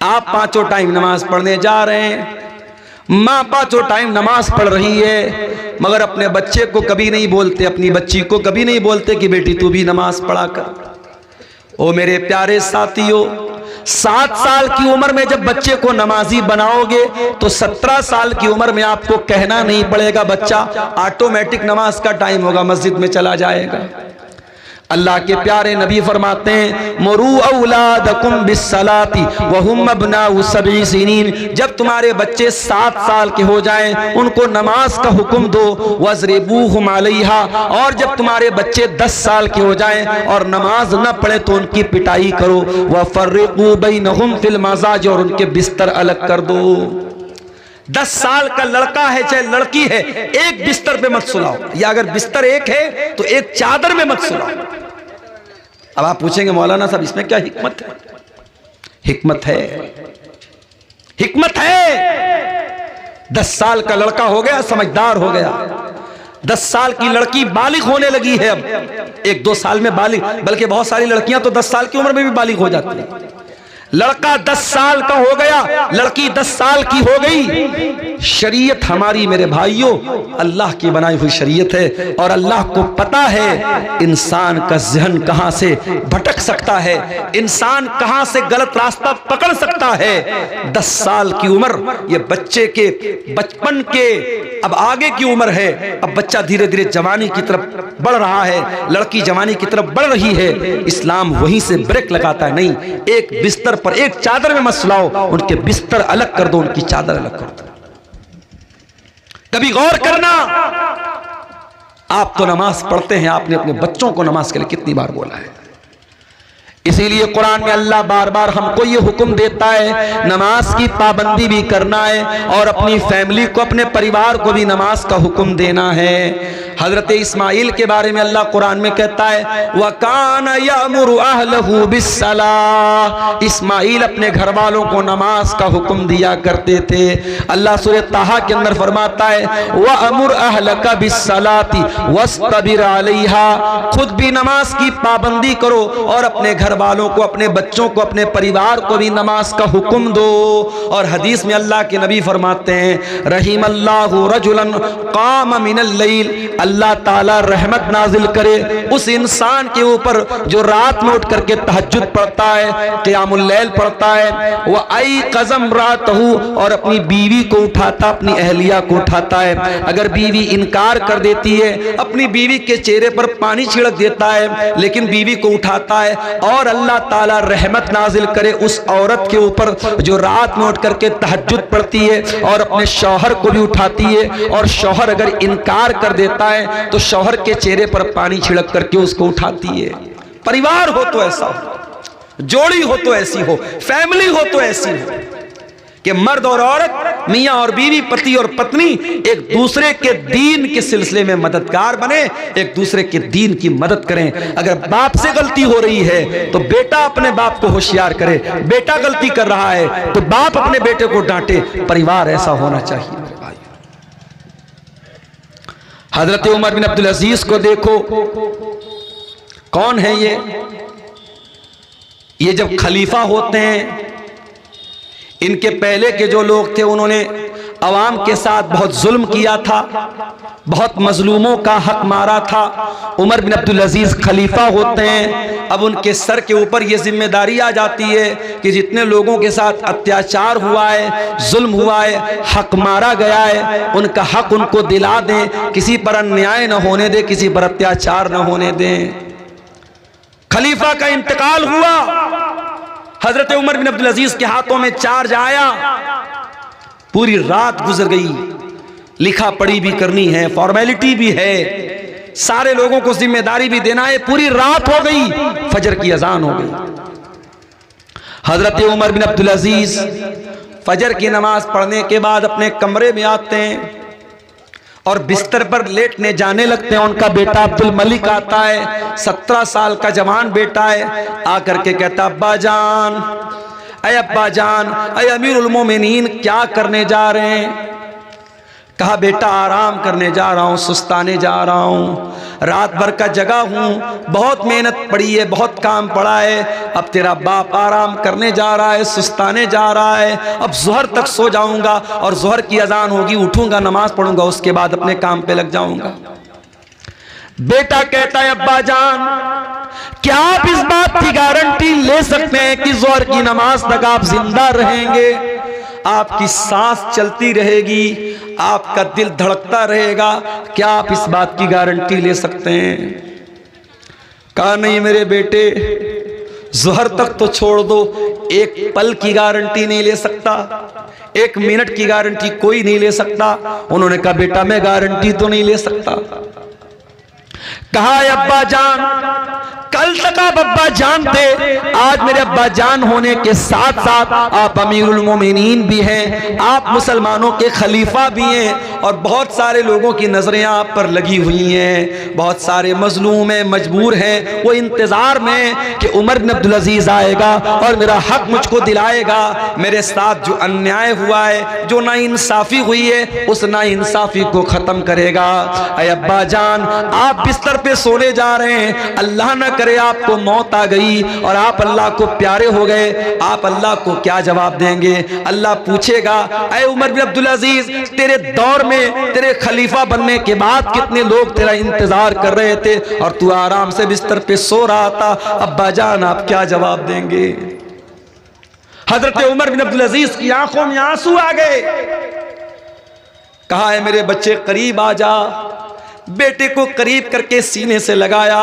आप पांचों टाइम नमाज पढ़ने जा रहे हैं, माँ पांचों टाइम नमाज पढ़ रही है, मगर अपने बच्चे को कभी नहीं बोलते, अपनी बच्ची को कभी नहीं बोलते कि बेटी तू भी नमाज पढ़ा कर। ओ मेरे प्यारे साथियों, 7 साल की उम्र में जब बच्चे को नमाजी बनाओगे तो 17 साल की उम्र में आपको कहना नहीं पड़ेगा, बच्चा ऑटोमेटिक नमाज का टाइम होगा, मस्जिद में चला जाएगा। अल्लाह के प्यारे नबी फरमाते हैं, मुरू औलादकुम बिस्सलाती वहुम अबनाउ सबई सिनीन, जब तुम्हारे बच्चे 7 साल के हो जाएं उनको नमाज का हुक्म दो, वज़रिबूहुम अलैहा, और जब तुम्हारे बच्चे 10 साल के हो जाएं और नमाज न पढ़े तो उनकी पिटाई करो, वफ़र्रिक़ू बैनहुम फिल मज़ाज, और उनके बिस्तर अलग कर दो। 10 साल का लड़का है चाहे लड़की है, एक बिस्तर पे मत सुलाओ, या अगर बिस्तर एक है तो एक चादर में मत सुलाओ। अब आप पूछेंगे मौलाना साहब इसमें क्या हिकमत है? हिकमत है, हिकमत है। 10 साल का लड़का हो गया, समझदार हो गया, 10 साल की लड़की बालिग होने लगी है, अब 1-2 साल में बालिग, बल्कि बहुत सारी लड़कियां तो 10 साल की उम्र में भी बालिग हो जाती है। लड़का 10 साल का हो गया, लड़की 10 साल की हो गई। शरीयत हमारी मेरे भाइयों अल्लाह की बनाई हुई शरीयत है, और अल्लाह को पता है इंसान का ज़हन कहां से भटक सकता है, इंसान कहां से गलत रास्ता पकड़ सकता है। 10 साल की उम्र ये बच्चे के बचपन के अब आगे की उम्र है। अब बच्चा धीरे धीरे जवानी की तरफ बढ़ रहा है, लड़की जवानी की तरफ बढ़ रही है। इस्लाम वहीं से ब्रेक लगाता है, नहीं, एक बिस्तर पर एक चादर में मत सुलाओ, उनके बिस्तर अलग कर दो, उनकी चादर अलग कर दो। कभी गौर करना, आप तो नमाज पढ़ते हैं, आपने अपने बच्चों को नमाज के लिए कितनी बार बोला है? इसीलिए कुरान में अल्लाह बार बार हमको ये हुक्म देता है नमाज की पाबंदी भी करना है, और अपनी फैमिली को, अपने परिवार को भी नमाज का हुक्म देना है। हजरत इस्माइल के बारे में अल्लाह कुरान में कहता है, वकान यअमुरु अहलहु बिस्सलाह, इस्माइल अपने घर वालों को नमाज का हुक्म दिया करते थे। अल्लाह सूरह ताहा के अंदर फरमाता है, वअमुर अहलका बिस्सलाती वस्तबिर अलैहा, खुद भी नमाज की पाबंदी करो और अपने घर वालों को, अपने बच्चों को, अपने परिवार को भी नमाज का हुक्म दो। और हदीस में अल्लाह के नबी फरमाते हैं, रहीमल्लाहु रजुलन क़ाम मिनल लैल, अल्लाह ताला रहमत नाजिल करे उस इंसान के ऊपर जो रात में उठ करके तहज्जुद पढ़ता है, क़ियामुल लैल पढ़ता है, वह आई क़ज़म रातहू, और अपनी बीवी को उठाता, अपनी अहलिया को उठाता है। अगर बीवी इनकार कर देती है, अपनी बीवी के चेहरे पर पानी छिड़क देता है, लेकिन बीवी को उठाता है, और अल्लाह ताला रहमत नाजिल करे उस औरत के ऊपर जो रात में उठ करके तहज्जुद पढ़ती है और अपने शौहर को भी उठाती है, और शौहर अगर इनकार कर देता है तो शौहर के चेहरे पर पानी छिड़क करके उसको उठाती है। परिवार हो तो ऐसा हो, जोड़ी हो तो ऐसी हो, फैमिली हो तो ऐसी हो कि मर्द और औरत, मियाँ और बीवी, पति और पत्नी एक दूसरे के दीन के सिलसिले में मददगार बने, एक दूसरे के दीन की मदद करें। अगर बाप से गलती हो रही है तो बेटा अपने बाप को होशियार करे, बेटा गलती कर रहा है तो बाप अपने बेटे को डांटे। परिवार ऐसा होना चाहिए मेरे भाई। हजरत उमर बिन अब्दुल अजीज को देखो, कौन है ये जब खलीफा होते हैं, इनके पहले के जो लोग थे उन्होंने अवाम के साथ बहुत जुल्म किया था, बहुत मजलूमों का हक मारा था। उमर बिन अब्दुल अजीज खलीफा होते हैं, अब उनके सर के ऊपर ये जिम्मेदारी आ जाती है कि जितने लोगों के साथ अत्याचार हुआ है, जुल्म हुआ है, हक मारा गया है, उनका हक उनको दिला दें, किसी पर अन्याय न होने दें, किसी पर अत्याचार न होने दें। खलीफा का इंतकाल हुआ, हजरत उमर बिन अब्दुल अजीज के हाथों में चार्ज आया, पूरी रात गुजर गई, लिखा पढ़ी भी करनी है, फॉर्मेलिटी भी है, सारे लोगों को जिम्मेदारी भी देना है, पूरी रात हो गई, फजर की अजान हो गई। हजरत उमर बिन अब्दुल अजीज फजर की नमाज पढ़ने के बाद अपने कमरे में आते हैं और बिस्तर पर लेटने जाने लगते हैं। उनका बेटा अब्दुल मलिक आता है, 17 साल का जवान बेटा है, आकर के कहता, अब्बा जान, अय अब्बा जान, अय अमीरुल मोमिनीन, क्या करने जा रहे हैं? कहा, बेटा आराम करने जा रहा हूँ, सुस्ताने जा रहा हूँ। रात भर का जगा हूँ, बहुत मेहनत पड़ी है, बहुत काम पड़ा है। अब तेरा बाप आराम करने जा रहा है, सुस्ताने जा रहा है। अब ज़ोहर तक सो जाऊँगा और ज़ोहर की अजान होगी, उठूँगा, नमाज पढ़ूँगा, उसके बाद अपने काम पे लग जाऊँगा। बेटा कहता है अब्बा जान, क्या आप इस बात की गारंटी ले सकते हैं कि ज़ोहर की नमाज तक आप जिंदा रहेंगे? आपकी सांस चलती रहेगी, आपका दिल धड़कता रहेगा, क्या आप इस बात की गारंटी ले सकते हैं? कहा नहीं मेरे बेटे, ज़ोहर तक तो छोड़ दो, एक पल की गारंटी नहीं ले सकता, एक मिनट की गारंटी कोई नहीं ले सकता। उन्होंने कहा बेटा मैं गारंटी तो नहीं ले सकता। कहा अब्बा जान, कल तक आप अब्बा जान थे, आज मेरे अब्बा जान होने के साथ साथ आप अमीरुल मोमिनीन भी हैं, आप मुसलमानों के खलीफा भी हैं, और बहुत सारे लोगों की नजरें आप पर लगी हुई हैं, बहुत सारे मजलूम हैं, मजबूर हैं, वो इंतजार में कि उमर बिन अब्दुल अजीज आएगा और मेरा हक मुझको दिलाएगा, मेरे साथ जो अन्याय हुआ है, जो नाइंसाफी हुई है, उस नाइंसाफी को खत्म करेगा। ऐ अब्बा जान, आप बिस्तर पे सोने जा रहे हैं, अल्लाह न करे आपको मौत आ गई और आप अल्लाह को प्यारे हो गए, आप अल्लाह को क्या जवाब देंगे? अल्लाह पूछेगा, ऐ उमर बिन अब्दुल अजीज, तेरे दौर में तेरे खलीफा बनने के बाद कितने लोग तेरा इंतजार कर रहे थे और तू आराम से बिस्तर पे सो रहा था, अब्बा जान आप क्या जवाब देंगे? हजरत उमर बिन अब्दुल अजीज की आंखों में आंसू आ गए। कहा है मेरे बच्चे करीब आ जा, बेटे को करीब करके सीने से लगाया,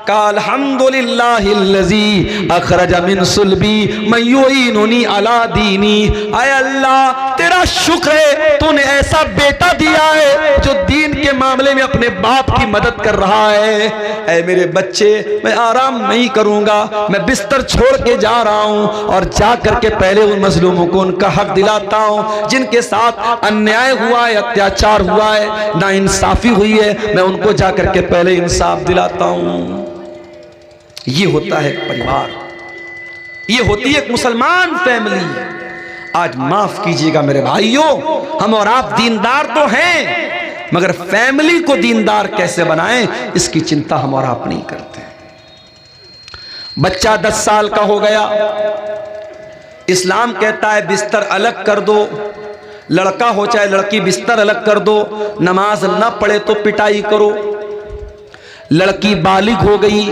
कहा अल्हम्दुलिल्लाहिल्लज़ी अखरज मिन सुल्बी मन युईनुनी अला दीनी। आय अल्लाह तेरा शुक्र है, तूने ऐसा बेटा दिया है जो दीन के मामले में अपने बाप की मदद कर रहा है। ऐ मेरे बच्चे, मैं आराम नहीं करूंगा, मैं बिस्तर छोड़ के जा रहा हूं और जा करके पहले उन मजलूमों को उनका हक दिलाता हूं, जिनके साथ अन्याय हुआ है, अत्याचार हुआ है, नाइंसाफी हुई है, मैं उनको जाकर के पहले इंसाफ दिलाता हूं। ये होता है परिवार, ये होती है एक मुसलमान फैमिली। आज माफ कीजिएगा मेरे भाइयों, हम और आप दीनदार तो हैं, मगर फैमिली को दीनदार कैसे बनाएं इसकी चिंता हम और आप नहीं करते। बच्चा 10 साल का हो गया, इस्लाम कहता है बिस्तर अलग कर दो, लड़का हो चाहे लड़की बिस्तर अलग कर दो, नमाज न पढ़े तो पिटाई करो। लड़की बालिग हो गई,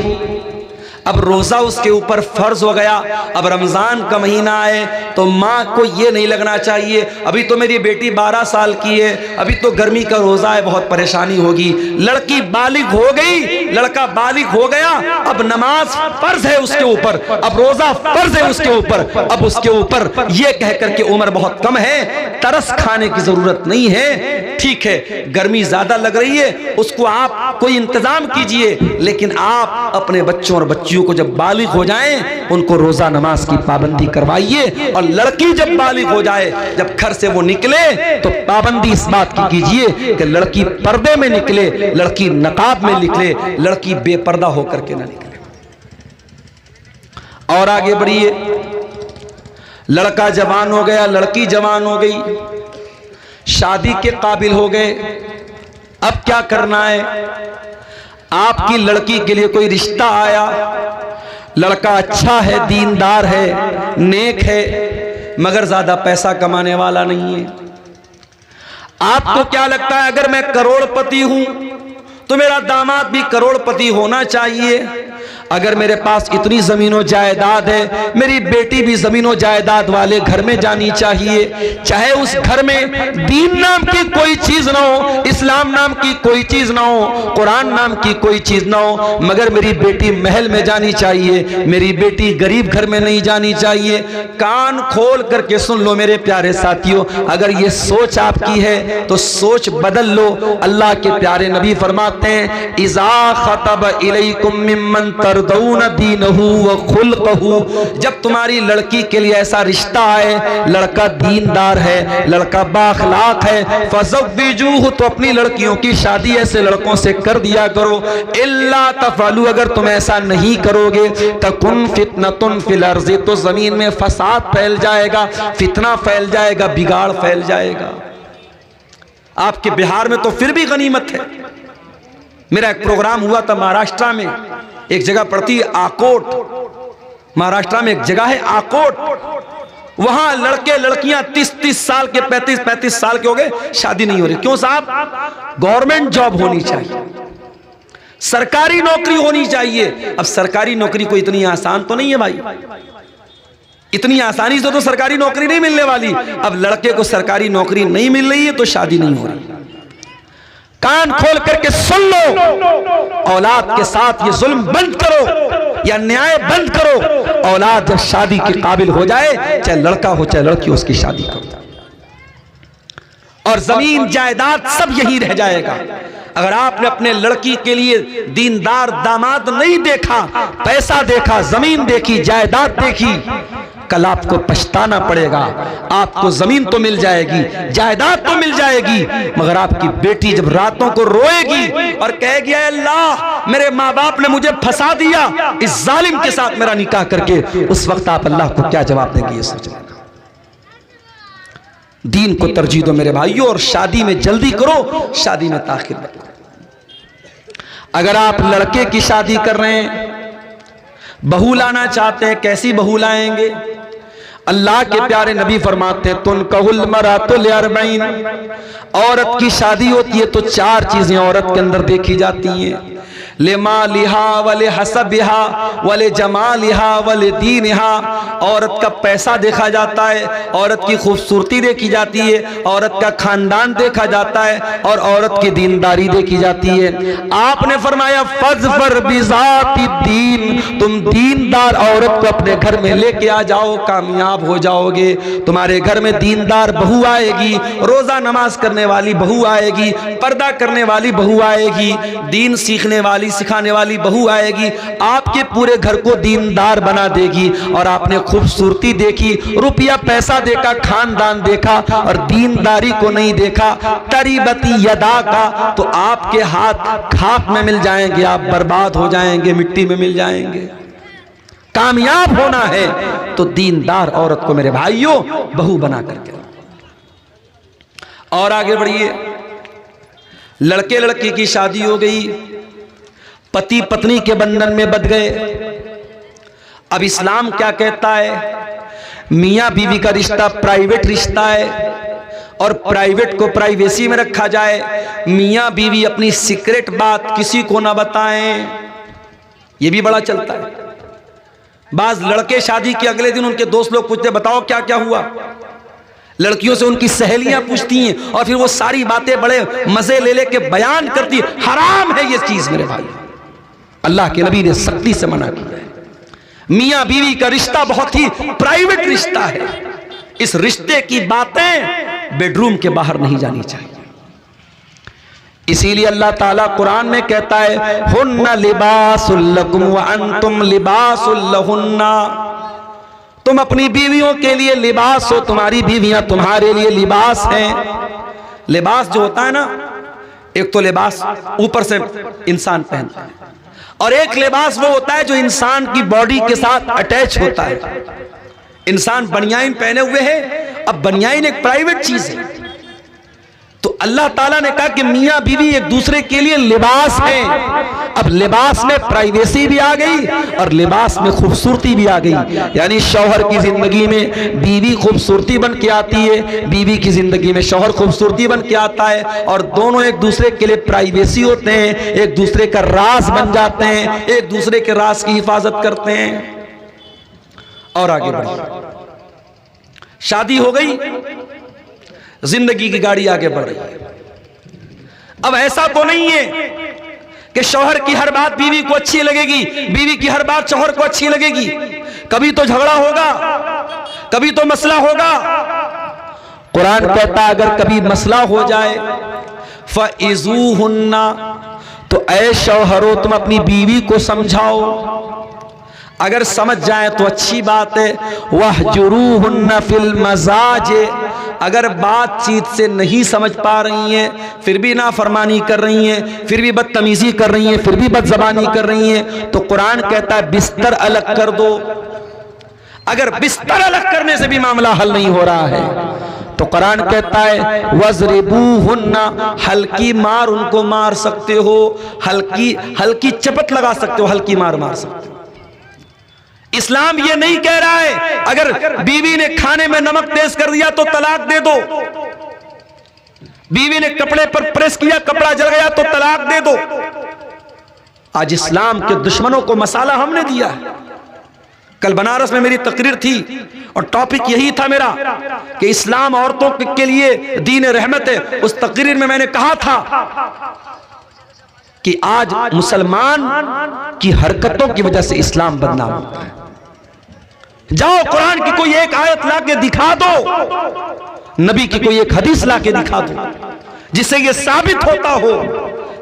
अब रोजा उसके ऊपर फर्ज हो गया, अब रमजान का महीना है तो माँ को ये नहीं लगना चाहिए अभी तो मेरी बेटी 12 साल की है, अभी तो गर्मी का रोजा है, बहुत परेशानी होगी। लड़की बालिग हो गई, लड़का बालिग हो गया, अब नमाज फर्ज है उसके ऊपर, अब रोजा फर्ज है उसके ऊपर, अब उसके ऊपर ये कह करके उम्र बहुत कम है, तरस खाने की जरूरत नहीं है। ठीक है, गर्मी ज्यादा लग रही है, उसको आप कोई इंतजाम कीजिए, लेकिन आप अपने बच्चों और बच्चियों को जब बालिग हो जाएं उनको रोजा नमाज की पाबंदी करवाइए। और लड़की जब बालिग हो जाए, जब घर से वो निकले तो पाबंदी इस बात की कीजिए कि लड़की पर्दे में निकले, लड़की नकाब में निकले, लड़की बेपर्दा होकर के ना निकले। और आगे बढ़िए, लड़का जवान हो गया, लड़की जवान हो गई, शादी के काबिल हो गए, अब क्या करना है? आपकी लड़की के लिए कोई रिश्ता आया, लड़का अच्छा है, दीनदार है, नेक है, मगर ज्यादा पैसा कमाने वाला नहीं है। आपको क्या लगता है अगर मैं करोड़पति हूं तो मेरा दामाद भी करोड़पति होना चाहिए? अगर मेरे पास इतनी जमीनों जायदाद है, मेरी बेटी भी जमीनों जायदाद वाले घर में जानी चाहिए, चाहे उस घर में दीन नाम की कोई चीज ना हो, इस्लाम नाम की कोई चीज ना हो, कुरान नाम की कोई चीज ना हो, मगर मेरी बेटी महल में जानी चाहिए, मेरी बेटी गरीब घर में नहीं जानी चाहिए। कान खोल करके सुन लो मेरे प्यारे साथियों, अगर ये सोच आपकी है तो सोच बदल लो। अल्लाह के प्यारे नबी फरमाते हैं, इज़ा खतब इलैकुम मिम्मन तरदौन दीनहु व खुल्क़हु, जब तुम्हारी लड़की के लिए ऐसा रिश्ता आए, लड़का दीनदार है, लड़का बाखलाक है, फज़व्विजूहु, तो अपनी लड़कियों की शादी ऐसे लड़कों से कर दिया करो। इल्ला तफ़अलू, अगर तुम ऐसा नहीं करोगे, तकुन फितनतुन फिल अर्ज़ि, तो जमीन में फसाद फैल जाएगा, फितना फैल जाएगा, बिगाड़ फैल जाएगा। आपके बिहार में तो फिर भी गनीमत है, मेरा एक प्रोग्राम हुआ था महाराष्ट्र में, एक जगह पड़ती है आकोट, महाराष्ट्र में एक जगह है आकोट, वहां लड़के लड़कियां 30-30 साल के 35-35 साल के हो गए, शादी नहीं हो रही। क्यों साहब? गवर्नमेंट जॉब होनी चाहिए, सरकारी नौकरी होनी चाहिए। अब सरकारी नौकरी कोई इतनी आसान तो नहीं है भाई, इतनी आसानी से तो सरकारी नौकरी नहीं मिलने वाली। अब लड़के को सरकारी नौकरी नहीं मिल रही है तो शादी नहीं हो रही। कान खोल करके सुन लो, औलाद के साथ ये जुल्म बंद करो, या न्याय बंद करो। औलाद जब शादी के काबिल हो जाए, चाहे लड़का हो चाहे लड़की, उसकी शादी करो, और जमीन जायदाद सब यही रह जाएगा। अगर आपने अपने लड़की के लिए दीनदार दामाद नहीं देखा, पैसा देखा, जमीन देखी, जायदाद देखी, कल आपको पछताना पड़ेगा। आपको जमीन तो मिल जाएगी, जायदाद तो मिल जाएगी, मगर आपकी बेटी जब रातों को रोएगी और कहेगी अल्लाह मेरे माँ बाप ने मुझे फंसा दिया इस जालिम के साथ मेरा निकाह करके, उस वक्त आप अल्लाह को क्या जवाब देंगे? ये सोचना। दीन को तरजीह दो मेरे भाइयों, और शादी में जल्दी करो, शादी में ताखिर मत करो। अगर आप लड़के की शादी कर रहे हैं, बहू लाना चाहते हैं, कैसी बहू लाएंगे? अल्लाह के प्यारे नबी फरमाते हैं तुनकहुल मरातुल अर्बईन, औरत की शादी होती है तो 4 चीजें औरत के अंदर देखी जाती हैं। लिमालिहा वले हसबिहा वले जमालिहा वले दीनिहा, औरत का पैसा देखा जाता है, औरत की खूबसूरती देखी जाती है, औरत का खानदान देखा जाता है, और औरत की दीनदारी देखी जाती है। आपने फरमाया फज़फर बिज़ाति दीन, तुम दीनदार औरत को अपने घर में लेके आ जाओ, कामयाब हो जाओगे। तुम्हारे घर में दीनदार बहू आएगी, रोजा नमाज करने वाली बहू आएगी, पर्दा करने वाली बहू आएगी, दीन सीखने वाली सिखाने वाली बहू आएगी, आपके पूरे घर को दीनदार बना देगी। और आपने खूबसूरती देखी, रुपया पैसा देखा, खानदान देखा, और दीनदारी को नहीं देखा, तरीबती यदा का, तो आपके हाथ खाक में मिल जाएंगे, आप बर्बाद हो जाएंगे, मिट्टी में मिल जाएंगे। कामयाब होना है तो दीनदार औरत को मेरे भाइयों बहू बना करके। और आगे बढ़िए, लड़के लड़की की शादी हो गई, पति पत्नी के बंधन में बंध गए। अब इस्लाम क्या कहता है? मियां बीवी का रिश्ता प्राइवेट रिश्ता है, और प्राइवेट को प्राइवेसी में रखा जाए। मियां बीवी अपनी सीक्रेट बात किसी को ना बताएं, यह भी बड़ा चलता है। बाज लड़के शादी के अगले दिन उनके दोस्त लोग पूछते बताओ क्या क्या हुआ, लड़कियों से उनकी सहेलियां पूछती हैं, और फिर वो सारी बातें बड़े मजे ले लेके बयान करती। हराम है ये चीज मेरे भाई, अल्लाह के नबी ने सख्ती से मना किया है। मियां बीवी का रिश्ता बहुत ही प्राइवेट रिश्ता है, इस रिश्ते की बातें बेडरूम के बाहर नहीं जानी चाहिए। इसीलिए अल्लाह ताला कुरान में कहता है हुन्ना लिबासुल लकुम व अंतुम लिबासुल लहुन्ना, तुम अपनी बीवियों के लिए लिबास हो, तुम्हारी बीवियां तुम्हारे लिए लिबास हैं। लिबास जो होता है ना, एक तो लिबास ऊपर से इंसान पहनता है, और एक लिबास वो होता है जो इंसान की बॉडी के साथ अटैच होता है। इंसान बनियाइन पहने हुए है, अब बनियाइन एक प्राइवेट चीज है, तो अल्लाह ताला ने कहा कि मियां बीवी एक दूसरे के लिए लिबास हैं। अब लिबास में प्राइवेसी भी आ गई और लिबास में खूबसूरती भी आ गई, यानी शौहर की जिंदगी में बीवी खूबसूरती बन के आती है, बीवी की जिंदगी में शौहर खूबसूरती बन के आता है, और दोनों एक दूसरे के लिए प्राइवेसी होते हैं, एक दूसरे का राज बन जाते हैं, एक दूसरे के राज की हिफाजत करते हैं। और आगे बढ़िए, शादी हो गई, जिंदगी की गाड़ी आगे बढ़ रही है। अब ऐसा तो नहीं है कि शौहर की हर बात बीवी को अच्छी लगेगी, बीवी की हर बात शौहर को अच्छी लगेगी। कभी तो झगड़ा होगा, कभी तो मसला होगा। कुरान कहता है अगर कभी मसला हो जाए फ़इज़ूहुन्ना, तो ऐ शौहरो तुम अपनी बीवी को समझाओ, अगर समझ जाए तो अच्छी बात है। वहजुरूहुन्ना फिल मज़ाज, अगर बातचीत से नहीं समझ पा रही हैं, फिर भी नाफरमानी कर रही हैं, फिर भी बदतमीजी कर रही हैं, फिर भी बदज़बानी कर रही हैं, तो कुरान कहता है बिस्तर अलग कर दो। अगर बिस्तर अलग करने से भी मामला हल नहीं हो रहा है तो कुरान कहता है वज़रिबूहुन्ना, हल्की मार उनको मार सकते हो, हल्की चपट लगा सकते हो, हल्की मार मार सकते हो। इस्लाम ये नहीं कह रहा है अगर बीवी ने खाने में नमक तेज कर दिया तो तलाक दे दो, बीवी ने कपड़े पर प्रेस किया, कपड़ा जल गया तो तलाक दे दो। आज इस्लाम के दुश्मनों को मसाला हमने दिया है। कल बनारस में मेरी तकरीर थी और टॉपिक यही था मेरा कि इस्लाम औरतों के लिए दीन रहमत है। उस तकरीर में मैंने कहा था कि आज मुसलमान की हरकतों की वजह से इस्लाम बदनाम होता है। जाओ कुरान की कोई एक आयत ला के दिखा दो, नबी की कोई एक हदीस ला के दिखा दो जिससे यह साबित होता हो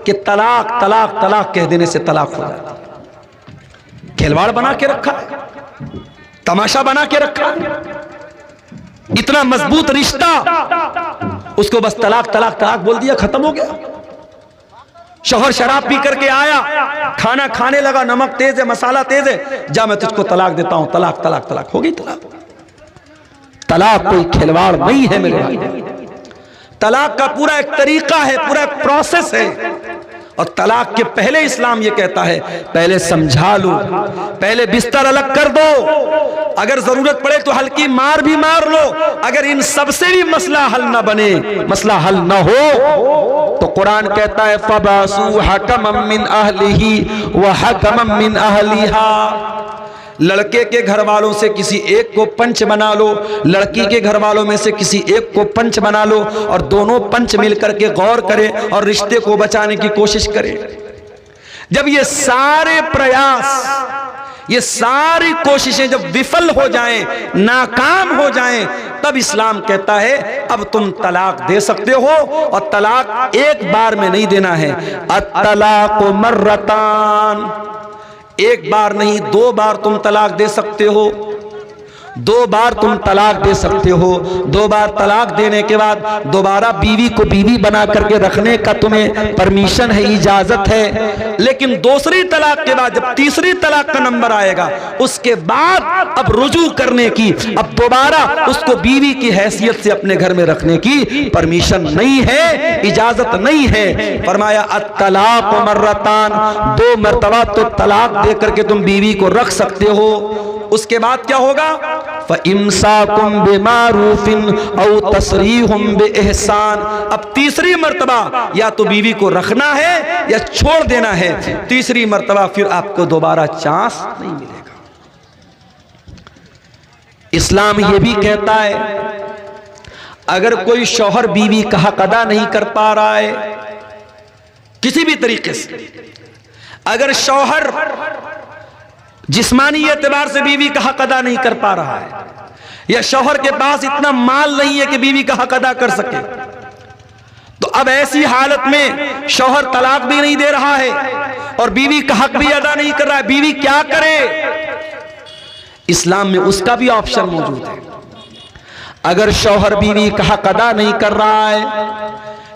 कि तलाक तलाक तलाक कह देने से तलाक हो जाता है। खिलवाड़ बना के रखा है, तमाशा बना के रखा है, इतना मजबूत रिश्ता, उसको बस तलाक तलाक तलाक बोल दिया, खत्म हो गया। शौहर शराब पी करके आया, खाना खाने लगा, नमक तेज है, मसाला तेज है, जा मैं तुझको तलाक देता हूं, तलाक तलाक तलाक हो गई। तलाक कोई खिलवाड़ नहीं है मेरे भाई। तलाक का पूरा एक तरीका है, पूरा एक प्रोसेस है। और तलाक के पहले इस्लाम ये कहता है पहले समझा लो, पहले बिस्तर अलग कर दो, अगर जरूरत पड़े तो हल्की मार भी मार लो। अगर इन सबसे भी मसला हल ना बने, मसला हल ना हो, तो कुरान कहता है फबासू हकमम मिन अहलिही व हकमम मिन अहलिहा। लड़के के घर वालों से किसी एक को पंच बना लो, लड़की के घर वालों में से किसी एक को पंच बना लो, और दोनों पंच मिलकर के गौर करें और रिश्ते को बचाने की कोशिश करें। जब ये सारे प्रयास, ये सारी कोशिशें जब विफल हो जाएं, नाकाम हो जाएं, तब इस्लाम कहता है अब तुम तलाक दे सकते हो। और तलाक एक बार में नहीं देना है, अत-तलाक़ मर्रतान, एक बार नहीं 2 बार तुम तलाक दे सकते हो, 2 बार तुम तलाक दे सकते हो। 2 बार तलाक देने के बाद दोबारा बीवी को बीवी बना करके रखने का तुम्हें परमिशन है, इजाजत है। लेकिन दूसरी तलाक के बाद जब तीसरी तलाक का नंबर आएगा, उसके बाद अब रुजू करने की, अब दोबारा उसको बीवी की हैसियत से अपने घर में रखने की परमिशन नहीं है, इजाजत नहीं है। फरमाया अत-तलाक़ मर्रतान, 2 मरतबा तो तलाक दे करके तुम बीवी को रख सकते हो। उसके बाद क्या होगा? फ़इम्साकुम बिमारूफिन औ तसरीहुम बिइहसान। अब तीसरी मर्तबा या तो बीवी को रखना है या छोड़ देना है, तीसरी मर्तबा फिर आपको दोबारा चांस नहीं मिलेगा। इस्लाम यह भी कहता है अगर कोई शौहर बीवी का हक अदा नहीं कर पा रहा है किसी भी तरीके से, अगर शौहर जिस्मानी एतबार से बीवी का हक अदा नहीं कर पा रहा है, या शौहर के पास इतना माल नहीं है कि बीवी का हक अदा कर सके, तो अब ऐसी हालत में शौहर तलाक भी नहीं दे रहा है और बीवी का हक भी अदा नहीं कर रहा है, बीवी क्या करे? इस्लाम में उसका भी ऑप्शन मौजूद है। अगर शौहर बीवी का हक अदा नहीं कर रहा है,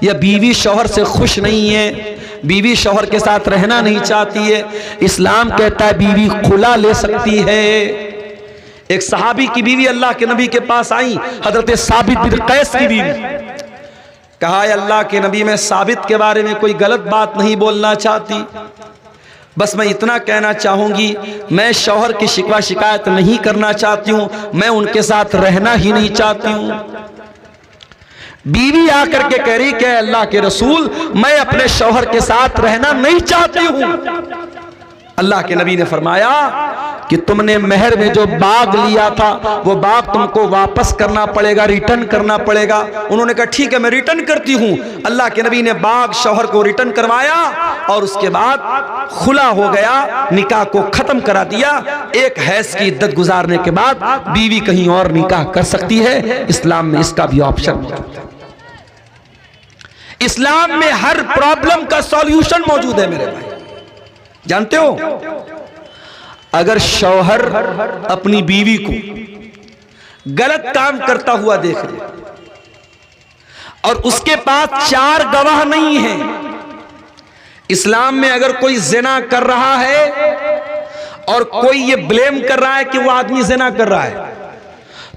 या बीवी शौहर से खुश नहीं है, बीवी शौहर के साथ रहना नहीं चाहती है, इस्लाम कहता है बीवी खुला ले सकती है। एक सहाबी की बीवी अल्लाह के नबी के पास आई, हजरत साबित बिन कैस की बीवी। कहा अल्लाह के नबी, मैं साबित के बारे में कोई गलत बात नहीं बोलना चाहती, बस मैं इतना कहना चाहूंगी, मैं शौहर की शिकवा शिकायत नहीं करना चाहती हूं, मैं उनके साथ रहना ही नहीं चाहती हूं। बीवी आकर के कह रही कि अल्लाह के रसूल, मैं अपने शौहर के साथ रहना नहीं चाहती हूं। अल्लाह के नबी ने फरमाया कि तुमने मेहर में जो बाग लिया था वो बाग तुमको वापस करना पड़ेगा, रिटर्न करना पड़ेगा। उन्होंने कहा ठीक है मैं रिटर्न करती हूं। अल्लाह के नबी ने बाग शौहर को रिटर्न करवाया और उसके बाद खुला हो गया, निकाह को खत्म करा दिया। एक हैज की इद्दत गुजारने के बाद बीवी कहीं और निकाह कर सकती है। इस्लाम में इसका भी ऑप्शन मौजूद है। इस्लाम में हर प्रॉब्लम का सॉल्यूशन मौजूद है मेरे भाई। जानते हो, अगर शौहर अपनी बीवी को गलत काम करता हुआ देख ले और उसके पास 4 गवाह नहीं है, इस्लाम में अगर कोई ज़िना कर रहा है और कोई ये ब्लेम कर रहा है कि वो आदमी ज़िना कर रहा है,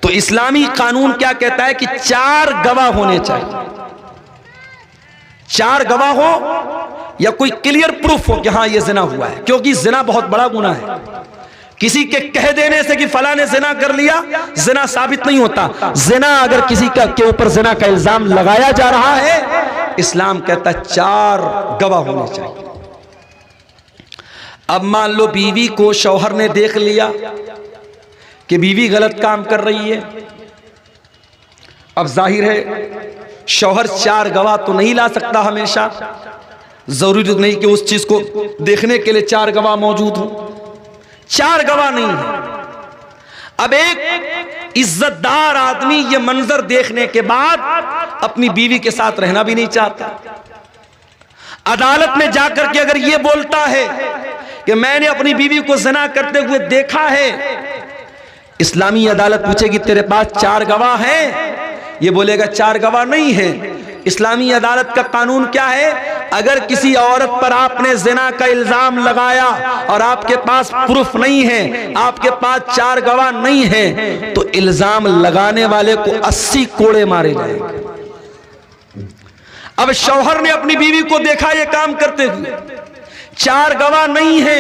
तो इस्लामी कानून क्या कहता है कि 4 गवाह होने चाहिए। 4 गवाह हो या कोई क्लियर प्रूफ हो कि हाँ ये जिना हुआ है, क्योंकि जिना बहुत बड़ा गुनाह है। किसी के कह देने से कि फला ने जिना कर लिया, जिना साबित नहीं होता। जिना अगर किसी का के ऊपर जिना का इल्जाम लगाया जा रहा है, इस्लाम कहता है 4 गवाह होने चाहिए। अब मान लो बीवी को शौहर ने देख लिया कि बीवी गलत काम कर रही है। अब जाहिर है शौहर 4 गवाह तो नहीं ला सकता हमेशा, जरूरी नहीं कि उस चीज को देखने के लिए 4 गवाह मौजूद हो। 4 गवाह नहीं है। अब एक इज्जतदार आदमी ये मंजर देखने के बाद अपनी बीवी के साथ रहना भी नहीं चाहता। अदालत में जाकर के अगर ये बोलता है कि मैंने अपनी बीवी को ज़िना करते हुए देखा है, इस्लामी अदालत पूछेगी तेरे पास 4 गवाह हैं? ये बोलेगा 4 गवाह नहीं है। इस्लामी अदालत का कानून क्या है? अगर किसी औरत पर आपने ज़िना का इल्जाम लगाया और आपके पास प्रूफ नहीं है, आपके पास 4 गवाह नहीं है, तो इल्जाम लगाने वाले को 80 कोड़े मारे जाएंगे। अब शौहर ने अपनी बीवी को देखा ये काम करते हुए, 4 गवाह नहीं है,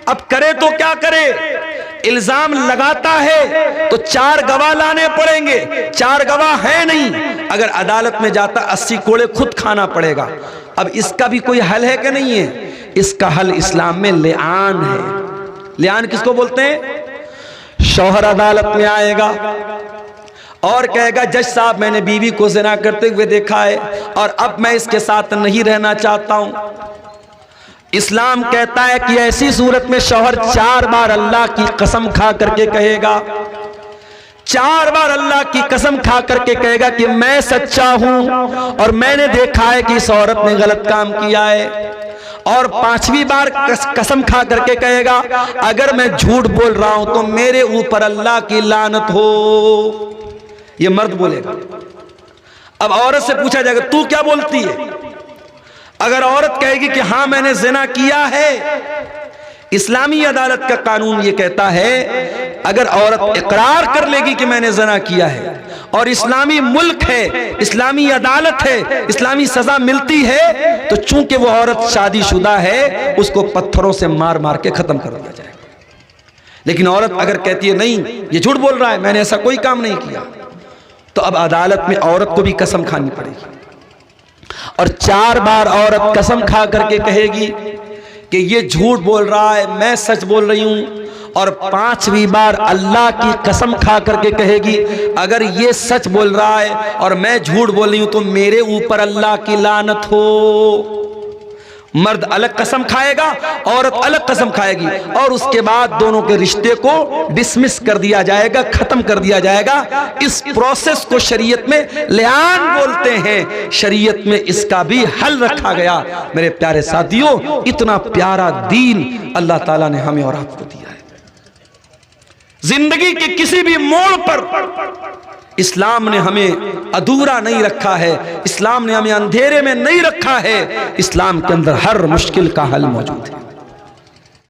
अब करे तो क्या करे? इल्जाम लगाता है तो 4 गवाह लाने पड़ेंगे, 4 गवाह है नहीं। अगर अदालत में जाता 80 कोड़े खुद खाना पड़ेगा। अब इसका भी कोई हल है कि नहीं है? इसका हल इस्लाम में लिआन है। लिआन किसको बोलते हैं? शौहर अदालत में आएगा और कहेगा जज साहब मैंने बीवी को ज़िना करते हुए देखा है और अब मैं इसके साथ नहीं रहना चाहता हूं। इस्लाम कहता है कि ऐसी सूरत में शौहर 4 बार अल्लाह की कसम खा करके कहेगा, 4 बार अल्लाह की कसम खा करके कहेगा कि मैं सच्चा हूं और मैंने देखा है कि इस औरत ने गलत काम किया है। और 5वीं बार कसम खा करके कहेगा अगर मैं झूठ बोल रहा हूं तो मेरे ऊपर अल्लाह की लानत हो। ये मर्द बोलेगा। अब औरत से पूछा जाएगा तू क्या बोलती है? अगर औरत कहेगी कि हाँ मैंने ज़िना किया है, इस्लामी अदालत का कानून ये कहता है अगर औरत इकरार कर लेगी कि मैंने ज़िना किया है और इस्लामी मुल्क है, इस्लामी अदालत है, इस्लामी सजा मिलती है, तो चूंकि वो औरत शादीशुदा है उसको पत्थरों से मार मार के खत्म कर दिया जाएगा। लेकिन औरत अगर कहती है नहीं ये झूठ बोल रहा है, मैंने ऐसा कोई काम नहीं किया, तो अब अदालत में औरत को भी कसम खानी पड़ेगी और 4 बार औरत कसम खा करके कहेगी कि ये झूठ बोल रहा है, मैं सच बोल रही हूं। और 5वीं बार अल्लाह की कसम खा करके कहेगी अगर ये सच बोल रहा है और मैं झूठ बोल रही हूं तो मेरे ऊपर अल्लाह की लानत हो। मर्द अलग कसम खाएगा, औरत अलग कसम खाएगी और उसके बाद दोनों के रिश्ते को डिसमिस कर दिया जाएगा, खत्म कर दिया जाएगा। इस प्रोसेस को शरीयत में लिआन बोलते हैं। शरीयत में इसका भी हल रखा गया। मेरे प्यारे साथियों, इतना प्यारा दीन अल्लाह ताला ने हमें और आपको दिया है। जिंदगी के किसी भी मोड़ पर इस्लाम ने हमें अधूरा नहीं रखा है, इस्लाम ने हमें अंधेरे में नहीं रखा है। इस्लाम के अंदर हर मुश्किल का हल मौजूद है।